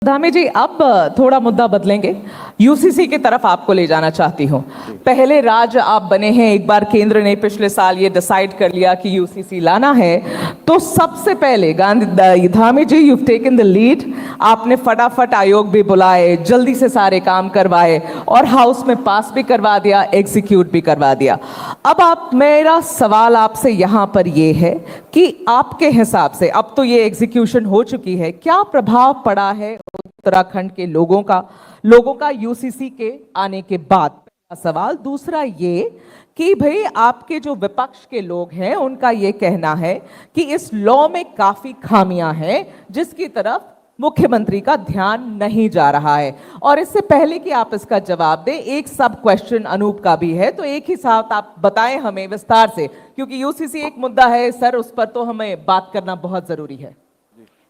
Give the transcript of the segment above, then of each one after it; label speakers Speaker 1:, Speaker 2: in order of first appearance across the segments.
Speaker 1: धामी जी, अब थोड़ा मुद्दा बदलेंगे। यूसीसी की तरफ आपको ले जाना चाहती हूँ। पहले राज्य आप बने हैं, एक बार केंद्र ने पिछले साल ये डिसाइड कर लिया कि यूसीसी लाना है, तो सबसे पहले गांधी धामी जी, यू टेकन द लीड। आपने फटाफट आयोग भी बुलाए, जल्दी से सारे काम करवाए और हाउस में पास भी करवा दिया, एग्जीक्यूट भी करवा दिया। अब मेरा सवाल आपसे यहाँ पर ये है कि आपके हिसाब से अब तो ये एग्जीक्यूशन हो चुकी है, क्या प्रभाव पड़ा है उत्तराखंड के लोगों का यूसीसी के आने के बाद? पहला सवाल। दूसरा ये कि भाई आपके जो विपक्ष के लोग हैं उनका ये कहना है कि इस लॉ में काफी खामियां हैं जिसकी तरफ मुख्यमंत्री का ध्यान नहीं जा रहा है। और इससे पहले कि आप इसका जवाब दें, एक सब क्वेश्चन अनूप का भी है, तो एक ही साथ आप बताएं हमें विस्तार से, क्योंकि यूसीसी एक मुद्दा है सर, उस पर तो हमें बात करना बहुत जरूरी है।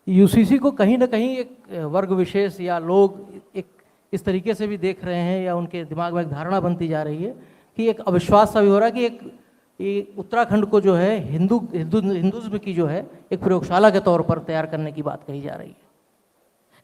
Speaker 2: यूसीसी को कहीं ना कहीं एक वर्ग विशेष या लोग एक इस तरीके से भी देख रहे हैं, या उनके दिमाग में एक धारणा बनती जा रही है कि एक अविश्वास सा भी हो रहा है कि एक उत्तराखंड को जो है हिंदुज्म की जो है एक प्रयोगशाला के तौर पर तैयार करने की बात कही जा रही है।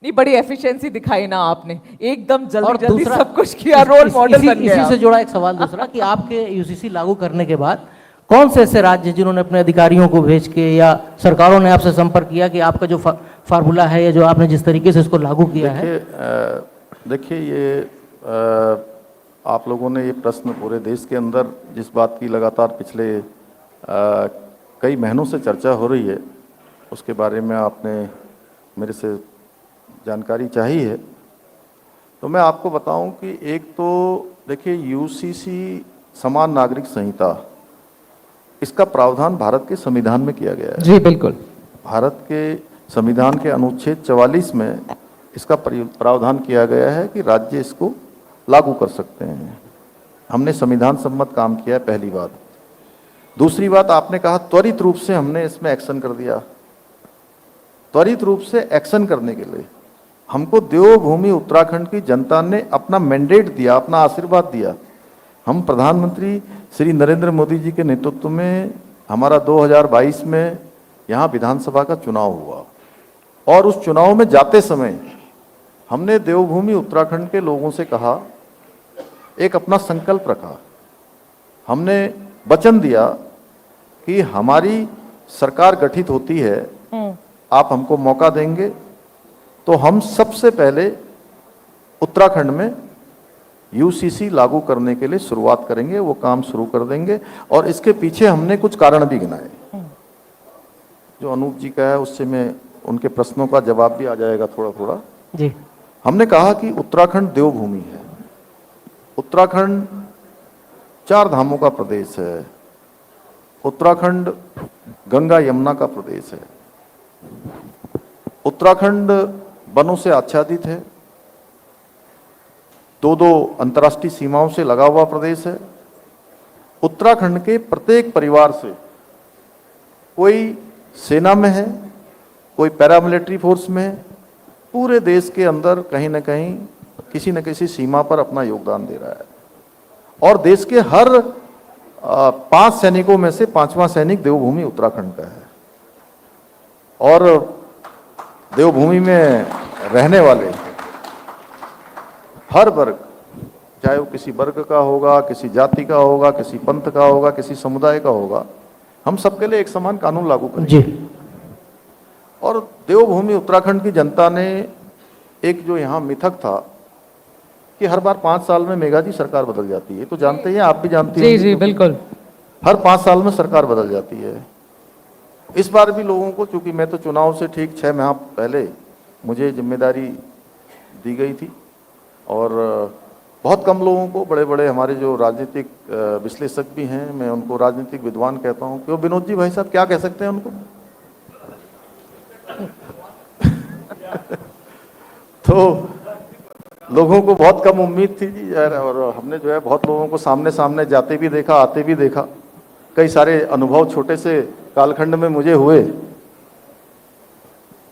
Speaker 1: नहीं, बड़ी एफिशिएंसी दिखाई ना आपने, एकदम जल्दी सब कुछ किया, रोल मॉडल बन गया।
Speaker 2: इसी से जुड़ा एक सवाल दूसरा कि आपके यूसीसी लागू करने के बाद कौन से ऐसे राज्य जिन्होंने अपने अधिकारियों को भेज के या सरकारों ने आपसे संपर्क किया कि आपका जो फार्मूला है या जो आपने जिस तरीके से इसको लागू किया है?
Speaker 3: देखिए ये आप लोगों ने ये प्रश्न पूरे देश के अंदर जिस बात की लगातार पिछले कई महीनों से चर्चा हो रही है, उसके बारे में आपने मेरे से जानकारी चाहिए है, तो मैं आपको बताऊं कि एक तो देखिए यूसीसी समान नागरिक संहिता, इसका प्रावधान भारत के संविधान में किया गया है।
Speaker 1: जी बिल्कुल।
Speaker 3: भारत के संविधान के अनुच्छेद 44 में इसका प्रावधान किया गया है कि राज्य इसको लागू कर सकते हैं। हमने संविधान सम्मत काम किया है, पहली बात। दूसरी बात, आपने कहा त्वरित रूप से हमने इसमें एक्शन कर दिया। त्वरित रूप से एक्शन करने के लिए हमको देवभूमि उत्तराखंड की जनता ने अपना मैंडेट दिया, अपना आशीर्वाद दिया। हम प्रधानमंत्री श्री नरेंद्र मोदी जी के नेतृत्व में हमारा 2022 में यहाँ विधानसभा का चुनाव हुआ, और उस चुनाव में जाते समय हमने देवभूमि उत्तराखंड के लोगों से कहा, एक अपना संकल्प रखा, हमने वचन दिया कि हमारी सरकार गठित होती है, आप हमको मौका देंगे तो हम सबसे पहले उत्तराखंड में यूसीसी लागू करने के लिए शुरुआत करेंगे, वो काम शुरू कर देंगे। और इसके पीछे हमने कुछ कारण भी गिनाए, जो अनूप जी का है उससे मैं उनके प्रश्नों का जवाब भी आ जाएगा थोड़ा थोड़ा
Speaker 2: जी।
Speaker 3: हमने कहा कि उत्तराखंड देवभूमि है, उत्तराखंड 4 धामों का प्रदेश है, उत्तराखंड गंगा यमुना का प्रदेश है, उत्तराखंड वनों से आच्छादित है, 2 अंतर्राष्ट्रीय सीमाओं से लगा हुआ प्रदेश है। उत्तराखंड के प्रत्येक परिवार से कोई सेना में है, कोई पैरामिलिट्री फोर्स में है, पूरे देश के अंदर कहीं ना कहीं किसी न किसी सीमा पर अपना योगदान दे रहा है। और देश के हर 5 सैनिकों में से 5वां सैनिक देवभूमि उत्तराखंड का है। और देवभूमि में रहने वाले हर वर्ग, चाहे वो किसी वर्ग का होगा, किसी जाति का होगा, किसी पंथ का होगा, किसी समुदाय का होगा, हम सबके लिए एक समान कानून लागू करेंगे। और देवभूमि उत्तराखंड की जनता ने एक जो यहाँ मिथक था कि हर बार 5 साल में मेघा जी सरकार बदल जाती है, तो जानते हैं, आप भी जानती हैं।
Speaker 1: जी जी बिल्कुल।
Speaker 3: हर 5 साल में सरकार बदल जाती है। इस बार भी लोगों को, चूंकि मैं तो चुनाव से ठीक 6 माह पहले मुझे जिम्मेदारी दी गई थी, और बहुत कम लोगों को, बड़े बड़े हमारे जो राजनीतिक विश्लेषक भी हैं, मैं उनको राजनीतिक विद्वान कहता हूँ, क्यों विनोद जी भाई साहब क्या कह सकते हैं उनको तो लोगों को बहुत कम उम्मीद थी जी, और हमने जो है बहुत लोगों को सामने सामने जाते भी देखा, आते भी देखा। कई सारे अनुभव छोटे से कालखंड में मुझे हुए,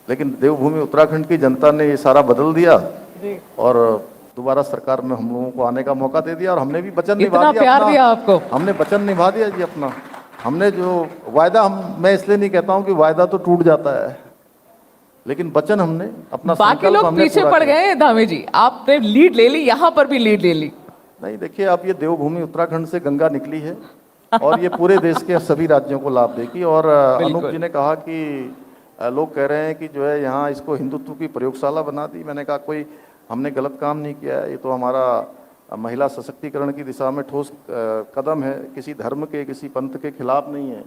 Speaker 3: लेकिन देवभूमि उत्तराखंड की जनता ने ये सारा बदल दिया और दोबारा सरकार में हम लोगों को आने का मौका दे दिया। और हमने भी वचन निभा दिया,
Speaker 1: प्यार दिया आपको।
Speaker 3: हमने वचन निभा दिया जी अपना। हमने जो वायदा, मैं इसलिए नहीं कहता हूं कि वायदा तो टूट जाता है, लेकिन वचन हमने अपना
Speaker 1: बाकी
Speaker 3: संकल्प
Speaker 1: लोग
Speaker 3: हमने
Speaker 1: पीछे
Speaker 3: पूरा
Speaker 1: पड़
Speaker 3: किया।
Speaker 1: गए हैं धामी जी, आपने लीड ले ली, यहाँ पर भी लीड ले ली।
Speaker 3: नहीं देखिए, आप ये देवभूमि उत्तराखंड से गंगा निकली है और ये पूरे देश के सभी राज्यों को लाभ देगी। और अनूप जी ने कहा कि लोग कह रहे हैं कि जो है यहाँ इसको हिंदुत्व की प्रयोगशाला बना दी। मैंने कहा कोई हमने गलत काम नहीं किया है, ये तो हमारा महिला सशक्तिकरण की दिशा में ठोस कदम है, किसी धर्म के किसी पंथ के खिलाफ नहीं है,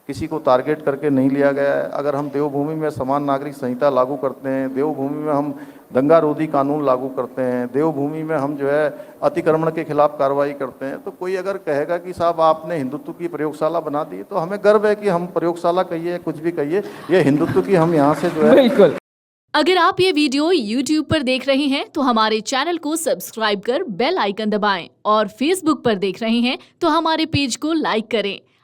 Speaker 3: किसी को टारगेट करके नहीं लिया गया है। अगर हम देवभूमि में समान नागरिक संहिता लागू करते हैं, देवभूमि में हम दंगा रोधी कानून लागू करते हैं, देवभूमि में हम जो है अतिक्रमण के खिलाफ कार्रवाई करते हैं, तो कोई अगर कहेगा कि साहब आपने हिंदुत्व की प्रयोगशाला बना दी, तो हमें गर्व है कि हम प्रयोगशाला कहिए कुछ भी कहिए, ये हिंदुत्व की हम यहाँ से जो है।
Speaker 1: बिल्कुल।
Speaker 4: अगर आप ये वीडियो YouTube पर देख रहे हैं तो हमारे चैनल को सब्सक्राइब कर बेल आइकन दबाएं और Facebook पर देख रहे हैं तो हमारे पेज को लाइक करें।